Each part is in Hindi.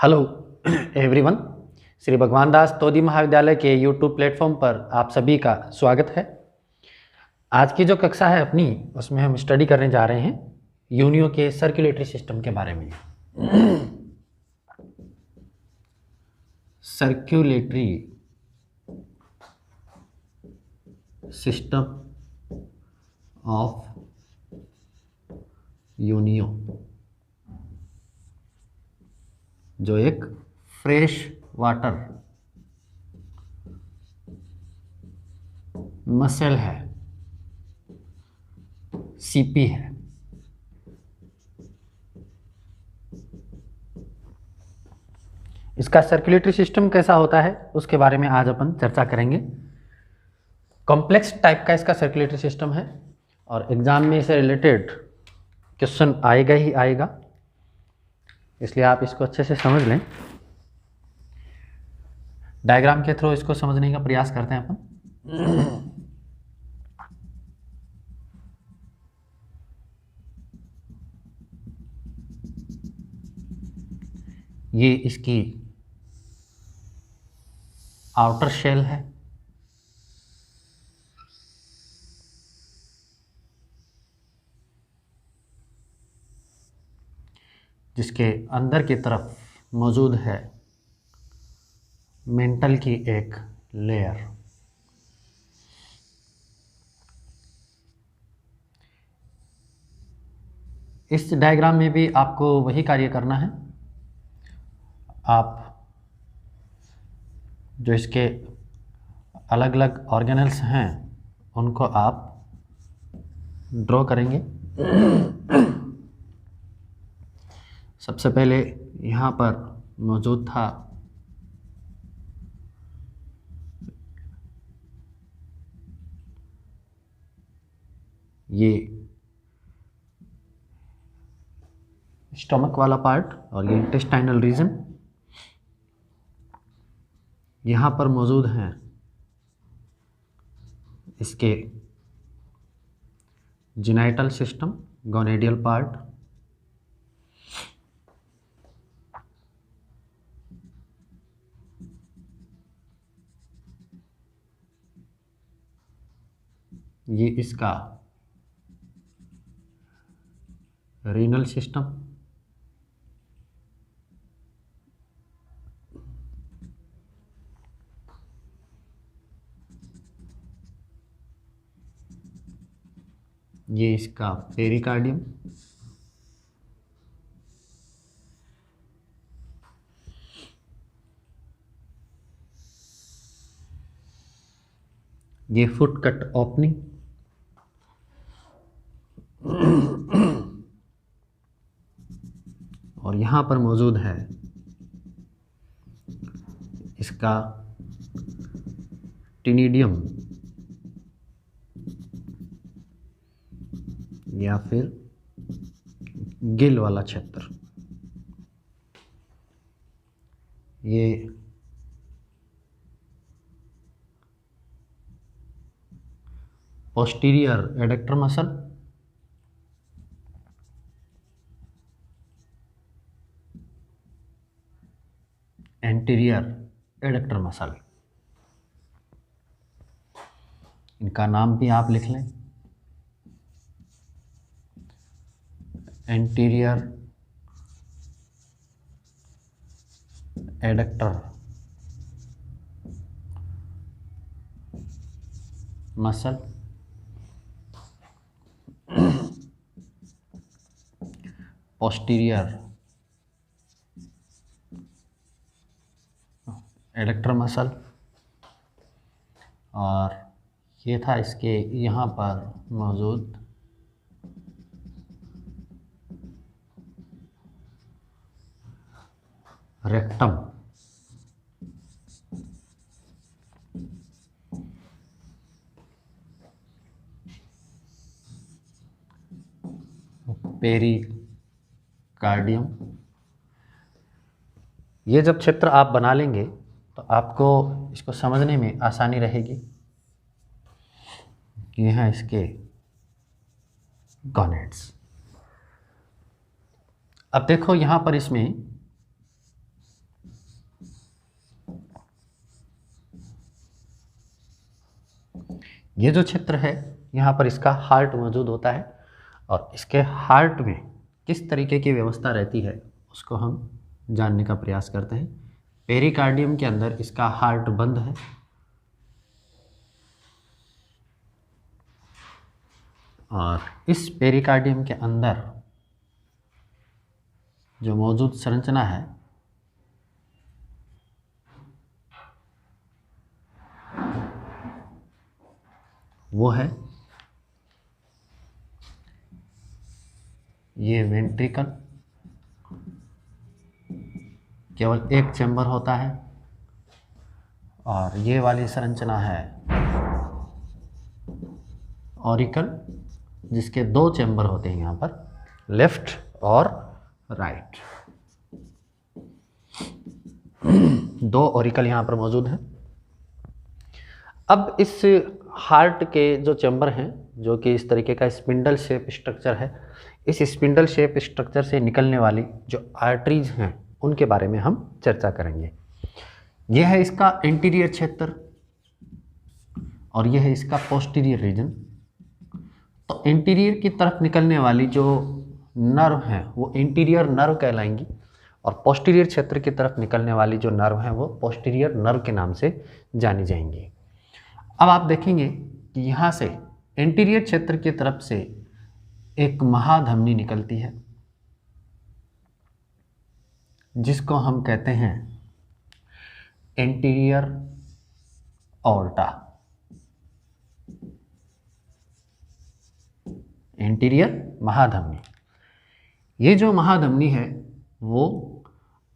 Hello everyone. श्री भगवान दास तोदी महाविद्यालय के यूट्यूब प्लेटफॉर्म पर आप सभी का स्वागत है। आज की जो कक्षा है अपनी, उसमें हम स्टडी करने जा रहे हैं यूनियो के सर्कुलेटरी सिस्टम के बारे में। सर्कुलेटरी सिस्टम ऑफ यूनियो, जो एक फ्रेश वाटर मसल है, सीपी है। इसका सर्कुलेटरी सिस्टम कैसा होता है उसके बारे में आज अपन चर्चा करेंगे। कॉम्प्लेक्स टाइप का इसका सर्कुलेटरी सिस्टम है और एग्जाम में इसे रिलेटेड क्वेश्चन आएगा ही आएगा, इसलिए आप इसको अच्छे से समझ लें। डायग्राम के थ्रू इसको समझने का प्रयास करते हैं अपन। ये इसकी आउटर शेल है, जिसके अंदर की तरफ मौजूद है मेंटल की एक लेयर। इस डायग्राम में भी आपको वही कार्य करना है। आप जो इसके अलग अलग ऑर्गेनल्स हैं उनको आप ड्रॉ करेंगे। सबसे पहले यहाँ पर मौजूद था ये स्टमक वाला पार्ट और ये इंटेस्टाइनल रीजन। यहाँ पर मौजूद हैं इसके जेनाइटल सिस्टम, गोनेडियल पार्ट। ये इसका रीनल सिस्टम, ये इसका पेरिकार्डियम, ये फुट कट ओपनिंग, और यहाँ पर मौजूद है इसका टिनिडियम या फिर गिल वाला क्षेत्र। ये posterior adductor muscle, anterior adductor muscle. इनका नाम भी आप लिख लें, anterior adductor muscle, posterior adductor muscle, और ये था इसके यहाँ पर मौजूद रेक्टम। पेरिकार्डियम। ये जब क्षेत्र आप बना लेंगे तो आपको इसको समझने में आसानी रहेगी। ये हैं इसके गॉनेड्स। अब देखो यहाँ पर इसमें ये जो क्षेत्र है यहाँ पर इसका हार्ट मौजूद होता है, और इसके हार्ट में किस तरीके की व्यवस्था रहती है उसको हम जानने का प्रयास करते हैं। पेरिकार्डियम के अंदर इसका हार्ट बंद है, और इस पेरिकार्डियम के अंदर जो मौजूद संरचना है वो है ये वेंट्रिकल, केवल एक चैम्बर होता है, और ये वाली संरचना है ऑरिकल, जिसके 2 चैम्बर होते हैं यहाँ पर, लेफ्ट और राइट। 2 ऑरिकल यहाँ पर मौजूद हैं। अब इस हार्ट के जो चैम्बर हैं, जो कि इस तरीके का स्पिंडल शेप स्ट्रक्चर है, इस स्पिंडल शेप स्ट्रक्चर से निकलने वाली जो आर्टरीज हैं उनके बारे में हम चर्चा करेंगे। यह है इसका एंटीरियर क्षेत्र और यह है इसका पोस्टीरियर रीजन। तो एंटीरियर की तरफ निकलने वाली जो नर्व हैं वो एंटीरियर नर्व कहलाएंगी, और पोस्टीरियर क्षेत्र की तरफ निकलने वाली जो नर्व हैं वो पोस्टीरियर नर्व के नाम से जानी जाएंगी। अब आप देखेंगे कि यहाँ से एंटीरियर क्षेत्र की तरफ से एक महाधमनी निकलती है, जिसको हम कहते हैं एंटीरियर ऑर्टा। एंटीरियर महाधमनी, ये जो महाधमनी है वो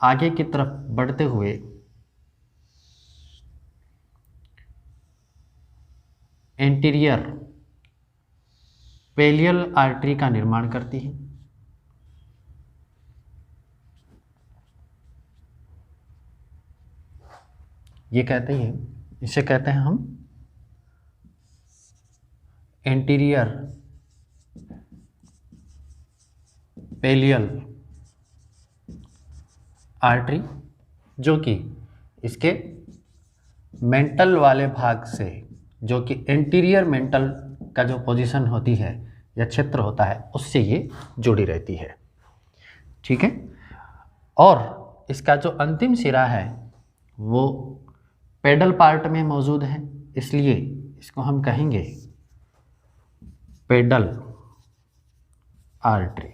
आगे की तरफ बढ़ते हुए एंटीरियर पेलियल आर्टरी का निर्माण करती है। ये कहते हैं, इसे कहते हैं हम एंटीरियर पेलियल आर्टरी, जो कि इसके मेंटल वाले भाग से, जो कि एंटीरियर मेंटल का जो पोजीशन होती है या क्षेत्र होता है उससे ये जुड़ी रहती है। ठीक है। और इसका जो अंतिम सिरा है वो पेडल पार्ट में मौजूद है, इसलिए इसको हम कहेंगे पेडल आर्टरी।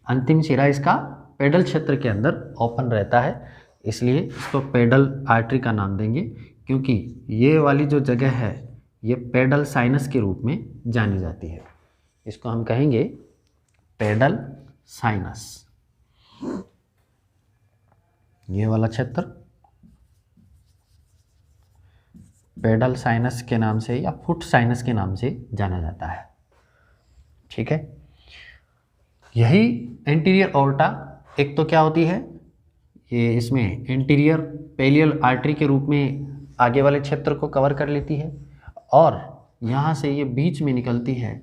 अंतिम सिरा इसका पेडल क्षेत्र के अंदर ओपन रहता है, इसलिए इसको पेडल आर्टरी का नाम देंगे, क्योंकि ये वाली जो जगह है ये पेडल साइनस के रूप में जानी जाती है। इसको हम कहेंगे पेडल साइनस। ये वाला क्षेत्र पेडल साइनस के नाम से या फुट साइनस के नाम से जाना जाता है। ठीक है। यही एंटीरियर ऑर्टा एक तो क्या होती है, ये इसमें एंटीरियर पेलियल आर्टरी के रूप में आगे वाले क्षेत्र को कवर कर लेती है, और यहाँ से ये बीच में निकलती है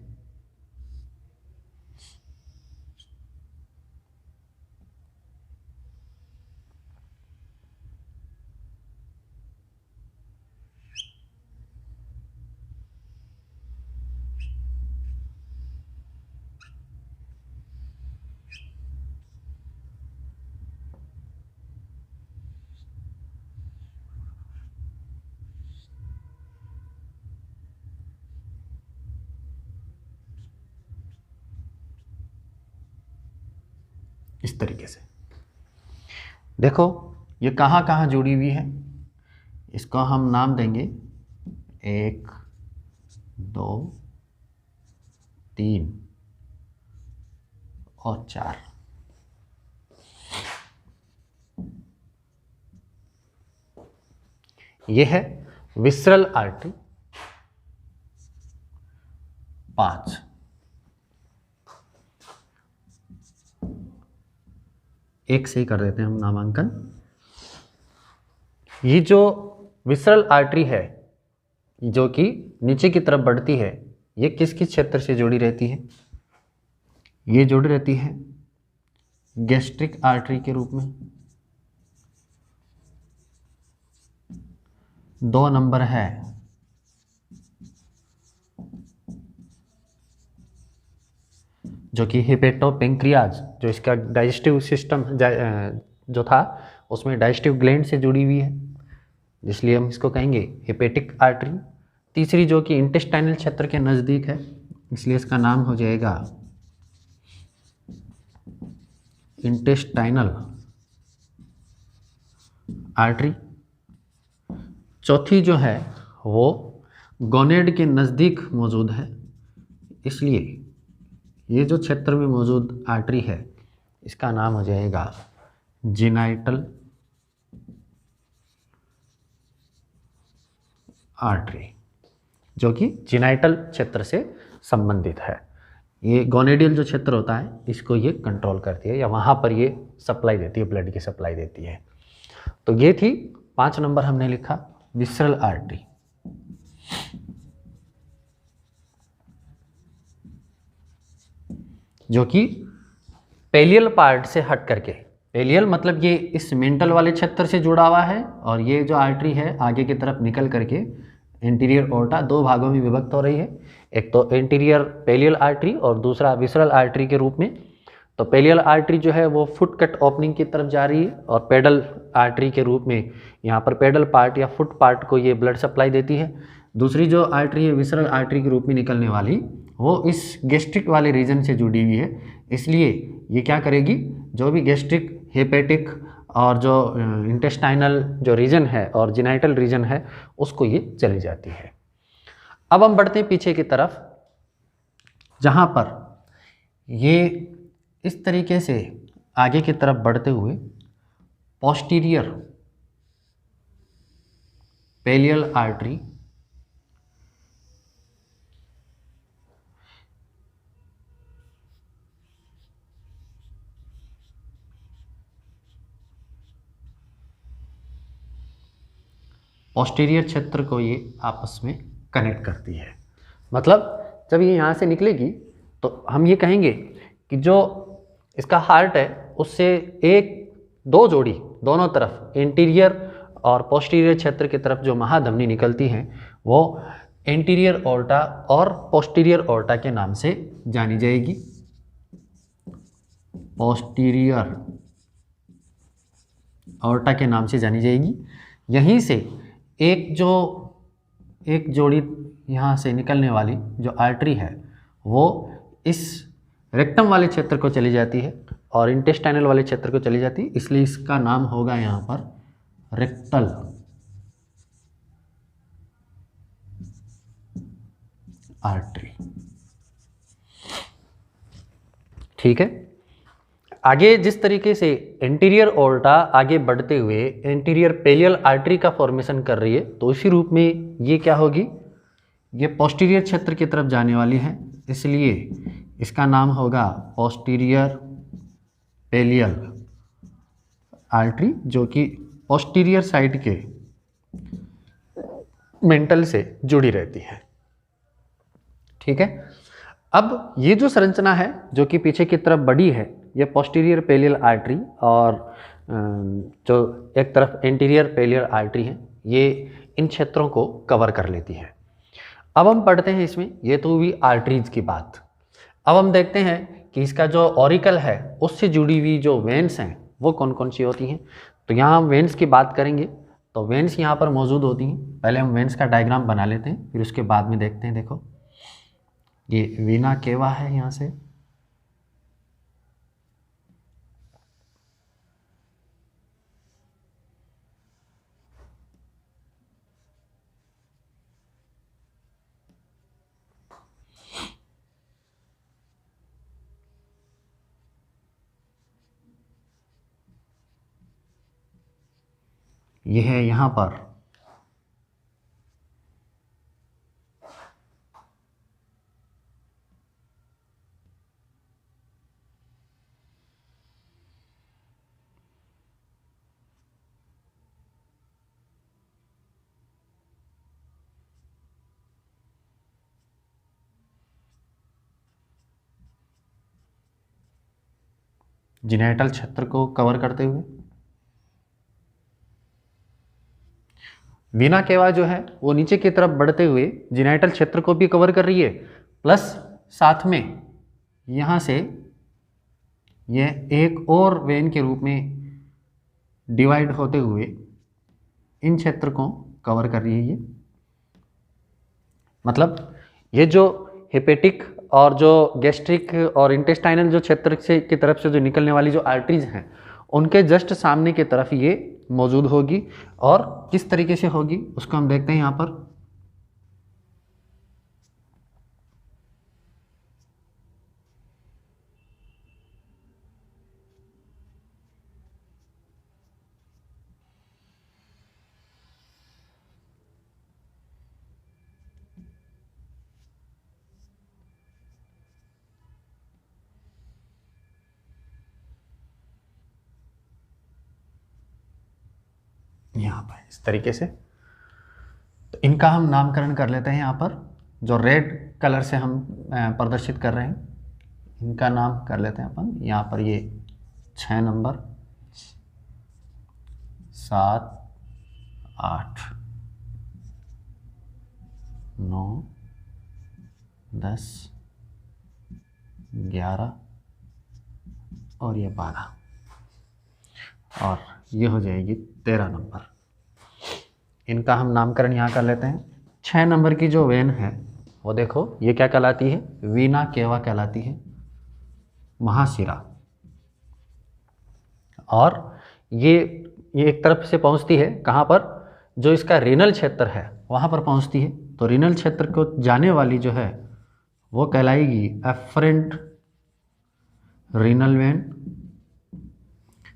इस तरीके से। देखो ये कहाँ कहाँ जुड़ी हुई है, इसको हम नाम देंगे 1 2 3 और 4। ये है विसरल आर्टरी 5। एक से ही कर देते हैं हम नामांकन। ये जो विसरल आर्टरी है जो कि नीचे की तरफ बढ़ती है, ये किस किस क्षेत्र से जुड़ी रहती है? ये जुड़ी रहती है गैस्ट्रिक आर्टरी के रूप में, 2 नंबर है जो कि हिपेटोपेंक्रियाज, जो इसका डाइजेस्टिव सिस्टम जो था उसमें डाइजेस्टिव ग्लैंड से जुड़ी हुई है, इसलिए हम इसको कहेंगे हेपेटिक आर्टरी। तीसरी जो कि इंटेस्टाइनल क्षेत्र के नज़दीक है, इसलिए इसका नाम हो जाएगा इंटेस्टाइनल आर्टरी। चौथी जो है वो गोनेड के नज़दीक मौजूद है, इसलिए ये जो क्षेत्र में मौजूद आर्टरी है इसका नाम हो जाएगा जीनाइटल आर्टरी, जो कि जीनाइटल क्षेत्र से संबंधित है। ये गोनेडियल जो क्षेत्र होता है इसको ये कंट्रोल करती है, या वहाँ पर ये सप्लाई देती है, ब्लड की सप्लाई देती है। तो ये थी 5 नंबर हमने लिखा विसरल आर्टरी। जो कि पेलियल पार्ट से हट करके, पेलियल मतलब ये इस मेंटल वाले क्षेत्र से जुड़ा हुआ है, और ये जो आर्टरी है आगे की तरफ निकल करके एंटीरियर ओर्टा 2 भागों में विभक्त हो रही है, एक तो एंटीरियर पेलियल आर्टरी और दूसरा विसरल आर्टरी के रूप में। तो पेलियल आर्टरी जो है वो फुट कट ओपनिंग की तरफ जा रही है, और पेडल आर्टरी के रूप में यहाँ पर पेडल पार्ट या फुट पार्ट को ये ब्लड सप्लाई देती है। दूसरी जो आर्टरी है विसरल आर्टरी के रूप में निकलने वाली, वो इस गैस्ट्रिक वाले रीजन से जुड़ी हुई है, इसलिए ये क्या करेगी, जो भी गैस्ट्रिक, हेपेटिक और जो इंटेस्टाइनल जो रीजन है और जीनाइटल रीजन है उसको ये चली जाती है। अब हम बढ़ते हैं पीछे की तरफ, जहाँ पर ये इस तरीके से आगे की तरफ बढ़ते हुए पोस्टीरियर पेलियल आर्टरी पोस्टीरियर क्षेत्र को ये आपस में कनेक्ट करती है। मतलब जब ये यहाँ से निकलेगी तो हम ये कहेंगे कि जो इसका हार्ट है उससे 1-2 जोड़ी दोनों तरफ एंटीरियर और पोस्टीरियर क्षेत्र की तरफ जो महाधमनी निकलती हैं वो एंटीरियर ओर्टा और पोस्टीरियर ओर्टा के नाम से जानी जाएगी। पोस्टीरियर ओर्टा के नाम से जानी जाएगी। यहीं से एक जोड़ी यहाँ से निकलने वाली जो आर्टरी है वो इस रेक्टम वाले क्षेत्र को चली जाती है और इंटेस्टाइनल वाले क्षेत्र को चली जाती है, इसलिए इसका नाम होगा यहाँ पर रेक्टल आर्टरी। ठीक है। आगे जिस तरीके से एंटीरियर ओर्टा आगे बढ़ते हुए एंटीरियर पेलियल आर्टरी का फॉर्मेशन कर रही है, तो इसी रूप में ये क्या होगी, ये पोस्टीरियर क्षेत्र की तरफ जाने वाली है, इसलिए इसका नाम होगा पोस्टीरियर पेलियल आर्टरी, जो कि पोस्टीरियर साइड के मेंटल से जुड़ी रहती है। ठीक है। अब ये जो संरचना है जो कि पीछे की तरफ बढ़ी है, ये पोस्टीरियर पेलियल आर्टरी और जो एक तरफ एंटीरियर पेलियल आर्टरी है, ये इन क्षेत्रों को कवर कर लेती है। अब हम पढ़ते हैं इसमें, ये तो हुई आर्टरीज की बात। अब हम देखते हैं कि इसका जो ऑरिकल है उससे जुड़ी हुई जो वेन्स हैं वो कौन कौन सी होती हैं। तो यहाँ हम वेन्स की बात करेंगे, तो वेन्स यहाँ पर मौजूद होती हैं। पहले हम वेन्स का डायग्राम बना लेते हैं, फिर उसके बाद में देखते हैं। देखो ये वीना केवा है, यहाँ से ये है यहाँ पर जीनाइटल क्षेत्र को कवर करते हुए वीना केवा जो है वो नीचे की तरफ बढ़ते हुए जिनाइटल क्षेत्र को भी कवर कर रही है, प्लस साथ में यहाँ से ये एक और वेन के रूप में डिवाइड होते हुए इन क्षेत्र को कवर कर रही है। ये मतलब ये जो हेपेटिक और जो गैस्ट्रिक और इंटेस्टाइनल जो क्षेत्र से की तरफ से जो निकलने वाली जो आर्टरीज हैं उनके जस्ट सामने की तरफ ये मौजूद होगी। और किस तरीके से होगी उसको हम देखते हैं यहाँ पर। यहाँ पर इस तरीके से, तो इनका हम नामकरण कर लेते हैं। यहाँ पर जो रेड कलर से हम प्रदर्शित कर रहे हैं इनका नाम कर लेते हैं अपन। यहाँ पर ये 6 नंबर, 7, 8, 9, 10, 11 और ये 12 और ये हो जाएगी 13 नंबर। इनका हम नामकरण यहाँ कर लेते हैं। 6 नंबर की जो वेन है वो देखो ये क्या कहलाती है, वीना केवा कहलाती है, महाशिरा। और ये एक तरफ से पहुँचती है कहाँ पर, जो इसका रीनल क्षेत्र है वहाँ पर पहुँचती है। तो रीनल क्षेत्र को जाने वाली जो है वो कहलाएगी एफरेंट रीनल वेन।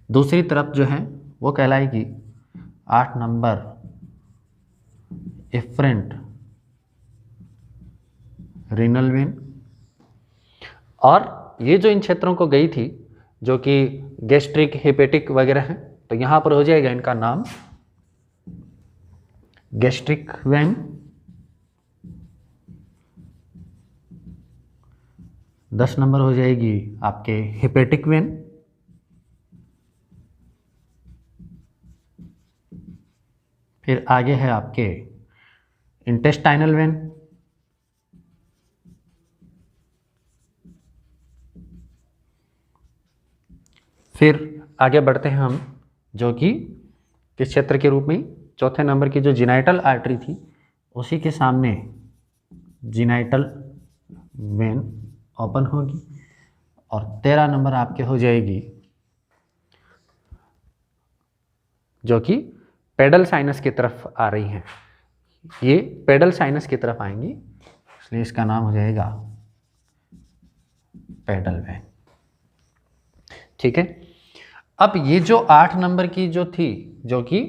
दूसरी तरफ जो है वो कहलाएगी 8 नंबर एफरेंट रीनल वेन। और ये जो इन क्षेत्रों को गई थी जो कि गैस्ट्रिक हेपेटिक वगैरह हैं, तो यहाँ पर हो जाएगा इनका नाम गैस्ट्रिक वेन। 10 नंबर हो जाएगी आपके हेपेटिक वेन। फिर आगे है आपके इंटेस्टाइनल वेन। फिर आगे बढ़ते हैं हम, जो कि किस क्षेत्र के रूप में, चौथे नंबर की जो जिनाइटल आर्टरी थी उसी के सामने जिनाइटल वेन ओपन होगी। और 13 नंबर आपके हो जाएगी जो कि पेडल साइनस की तरफ आ रही हैं। ये पेडल साइनस की तरफ आएंगी इसलिए इसका नाम हो जाएगा पेडल वेन। ठीक है। अब ये जो 8 नंबर की जो थी जो कि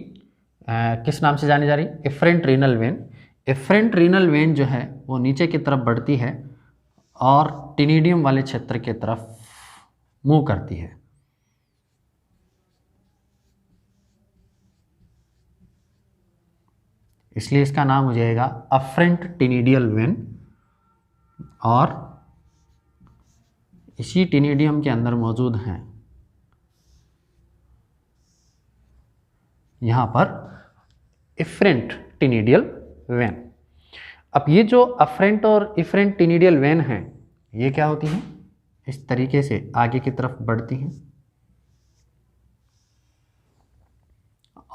किस नाम से जानी जा रही, efferent renal vein. Efferent renal vein जो है वो नीचे की तरफ बढ़ती है और टिनिडियम वाले क्षेत्र की तरफ मूव करती है। इसलिए इसका नाम हो जाएगा अफरेंट टिनिडियल वेन। और इसी टिनिडियम के अंदर मौजूद हैं यहाँ पर इफरेंट टिनिडियल वेन। अब ये जो अफरेंट और इफरेंट टिनिडियल वेन हैं ये क्या होती हैं, इस तरीके से आगे की तरफ बढ़ती हैं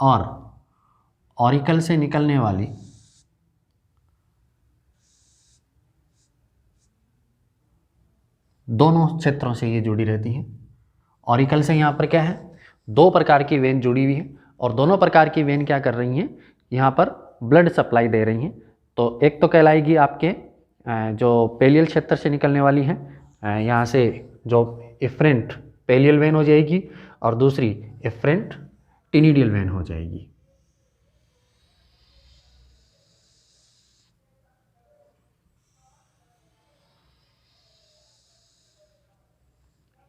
और ऑरिकल से निकलने वाली दोनों क्षेत्रों से ये जुड़ी रहती हैं। ऑरिकल से यहाँ पर क्या है, 2 प्रकार की वेन जुड़ी हुई है और दोनों प्रकार की वेन क्या कर रही हैं, यहाँ पर ब्लड सप्लाई दे रही हैं। तो एक तो कहलाएगी आपके जो पेलियल क्षेत्र से निकलने वाली हैं, यहाँ से जो एफरेंट पेलियल वेन हो जाएगी और दूसरी एफरेंट टिनिडियल वेन हो जाएगी।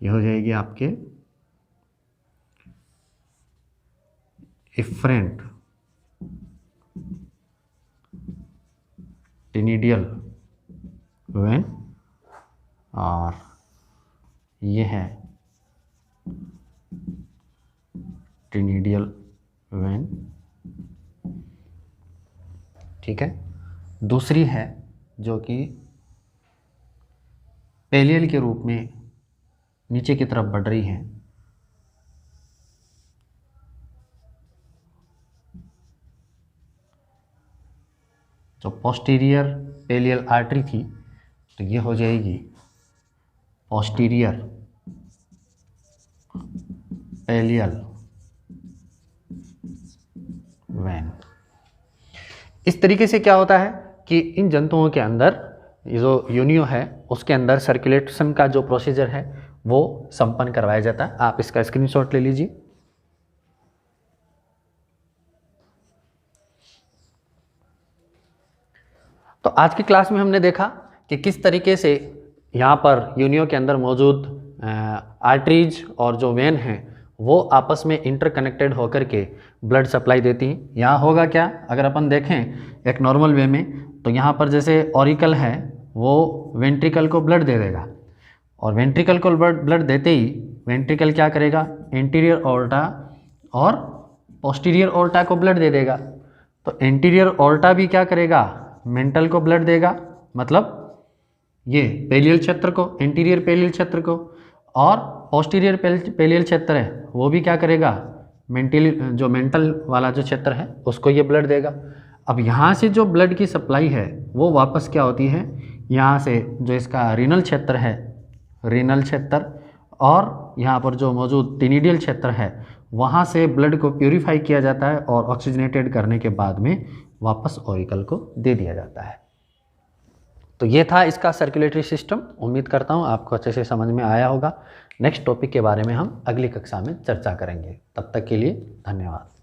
ये हो जाएगी आपके इफरेंट टिनिडियल वेन और ये है टिनिडियल वेन। ठीक है। दूसरी है जो कि पेलियल के रूप में नीचे की तरफ बढ़ रही है, जो पोस्टीरियर पेलियल आर्टरी थी, तो ये हो जाएगी पोस्टीरियर पेलियल वेन। इस तरीके से क्या होता है कि इन जंतुओं के अंदर ये जो यूनियो है उसके अंदर सर्कुलेशन का जो प्रोसीजर है वो संपन्न करवाया जाता है। आप इसका स्क्रीनशॉट ले लीजिए। तो आज की क्लास में हमने देखा कि किस तरीके से यहाँ पर यूनियो के अंदर मौजूद आर्टरीज और जो वेन हैं वो आपस में इंटरकनेक्टेड होकर के ब्लड सप्लाई देती हैं। यहाँ होगा क्या, अगर अपन देखें एक नॉर्मल वे में, तो यहाँ पर जैसे ऑरिकल है वो वेंट्रिकल को ब्लड दे देगा, और वेंट्रिकल को ब्लड देते ही वेंट्रिकल क्या करेगा, एंटीरियर ऑर्टा और पोस्टीरियर ऑर्टा को ब्लड दे देगा। तो एंटीरियर ऑर्टा भी क्या करेगा, मेंटल को ब्लड देगा, मतलब ये पेलियल क्षेत्र को, एंटीरियर पेलियल क्षेत्र को, और पोस्टीरियर पेलियल क्षेत्र है वो भी क्या करेगा, जो मेंटल वाला जो क्षेत्र है उसको ये ब्लड देगा। अब यहाँ से जो ब्लड की सप्लाई है वो वापस क्या होती है, यहाँ से जो इसका रीनल क्षेत्र है, रीनल क्षेत्र, और यहाँ पर जो मौजूद टिनिडियल क्षेत्र है वहाँ से ब्लड को प्यूरिफाई किया जाता है और ऑक्सीजनेटेड करने के बाद में वापस ऑरिकल को दे दिया जाता है। तो ये था इसका सर्कुलेटरी सिस्टम। उम्मीद करता हूँ आपको अच्छे से समझ में आया होगा। नेक्स्ट टॉपिक के बारे में हम अगली कक्षा में चर्चा करेंगे। तब तक के लिए धन्यवाद।